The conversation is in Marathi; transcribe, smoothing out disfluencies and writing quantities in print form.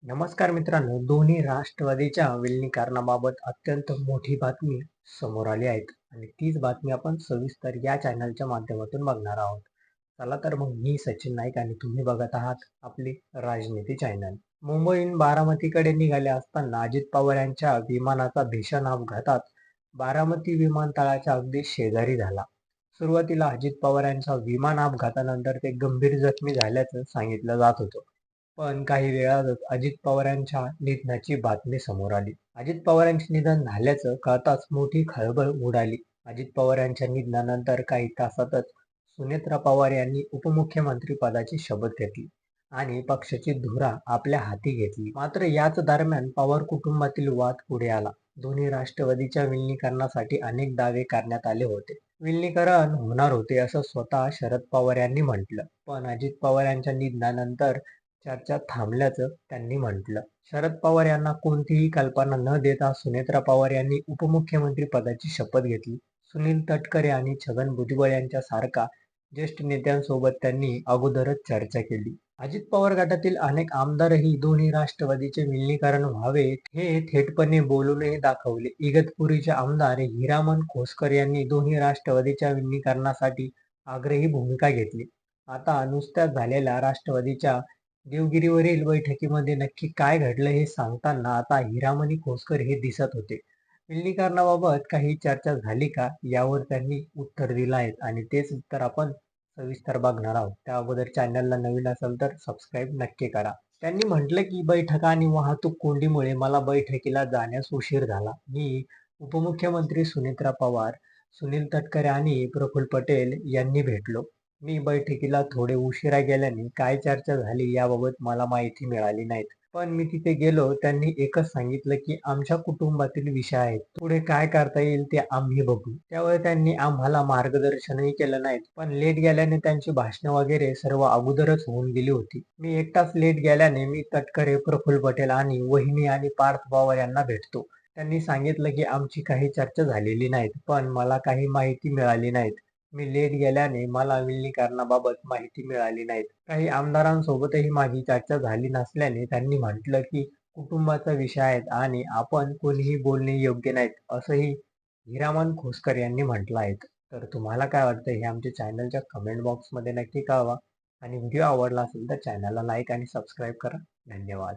नमस्कार मित्रांनो, दोन्ही राष्ट्रवादीच्या विलिनीकरणाबाबत अत्यंत मोठी बातमी समोर आली आहेत आणि तीच बातमी आपण सविस्तर या चॅनलच्या माध्यमातून बघणार आहोत. चला तर मग मी सचिन नाईक आणि तुम्ही बघत आहात आपली राजनीती चॅनल. मुंबईहून बारामतीकडे निघाले असताना अजित पवार यांच्या विमानाचा भीषण अपघातात बारामती विमानतळाच्या अगदी शेजारी झाला. सुरुवातीला अजित पवार यांच्या विमान अपघातानंतर ते गंभीर जखमी झाल्याचं सांगितलं जात होतं. पण काही वेळातच अजित पवार यांच्या निधनाची बातमी समोर आली. अजित पवार यांचे निधन झाल्याचं कळताच मोठी खळबळ उडाली. अजित पवार यांच्या निधनानंतर काही तासातच सुनेत्रा पवार यांनी उपमुख्यमंत्री पदाची शपथ घेतली आणि पक्षाची धुरा आपल्या हाती घेतली. मात्र याच दरम्यान पवार कुटुंबातील वाद पुढे आला. दोन्ही राष्ट्रवादीच्या विलिनीकरणासाठी अनेक दावे करण्यात आले होते. विलिनीकरण होणार होते असं स्वतः शरद पवार यांनी म्हटलं, पण अजित पवार यांच्या निधनानंतर चर्चा थांबल्याचं त्यांनी म्हटलं. शरद पवार यांना कोणतीही कल्पना न देता सुनेत्रा पवार यांनी उपमुख्यमंत्री पदाची शपथ घेतली. सुनील तटकरे आणि छगन भुजबळ यांच्यासारखा ज्येष्ठ नेत्यांसोबत त्यांनी अगोदरच चर्चा केली. अजित पवार गटातील अनेक आमदारही दोन्ही राष्ट्रवादीचे विलिनीकरण व्हावे हे थेटपणे बोलूनही दाखवले. इगतपुरीचे आमदार हिरामण खोसकर यांनी दोन्ही राष्ट्रवादीच्या विलिनीकरणासाठी आग्रही भूमिका घेतली. आता नुकत्याच झालेल्या राष्ट्रवादीच्या देवगिरीवरील बैठकीमध्ये नक्की काय घडलं हे सांगताना आता हिरामणी खोसकर हे दिसत होते. विलिनीकरणाबाबत काही चर्चा झाली का यावर त्यांनी उत्तर दिलं आहे आणि तेच उत्तर आपण सविस्तर बघणार आहोत. त्या अगोदर चॅनलला नवीन असेल तर सबस्क्राईब नक्की करा. त्यांनी म्हटलं की बैठका आणि वाहतूक कोंडीमुळे मला बैठकीला जाण्यास उशीर झाला. मी उपमुख्यमंत्री सुनेत्रा पवार, सुनील तटकरे आणि प्रफुल्ल पटेल यांनी भेटलो. मी बैठकीला थोडे उशिरा गेल्याने काय चर्चा झाली याबाबत मला माहिती मिळाली नाहीत. पण मी तिथे गेलो त्यांनी एकच सांगितलं की आमच्या कुटुंबातील विषय आहेत. पुढे काय करता येईल ते आम्ही बघू. त्यावेळी त्यांनी आम्हाला मार्गदर्शनही केलं नाहीत. पण लेट गेल्याने त्यांची भाषणं वगैरे सर्व अगोदरच होऊन गेली होती. मी एकटाच लेट गेल्याने मी तटकरे, प्रफुल्ल पटेल आणि वहिनी आणि पार्थ पवार यांना भेटतो. त्यांनी सांगितलं की आमची काही चर्चा झालेली नाहीत, पण मला काही माहिती मिळाली नाहीत. मी लेट गेल्याने मला विलिनीकरणाबाबत माहिती मिळाली नाहीत. काही आमदारांसोबतही माझी चर्चा झाली नसल्याने त्यांनी म्हटलं की कुटुंबाचा विषय आहे आणि आपण कोणीही बोलणे योग्य नाहीत, असंही हिरामण खोसकर यांनी म्हटलं आहे. तर तुम्हाला काय वाटतं हे आमच्या चॅनलच्या कमेंट बॉक्समध्ये नक्की कळवा आणि व्हिडिओ आवडला असेल तर चॅनलला लाईक आणि सबस्क्राईब करा. धन्यवाद.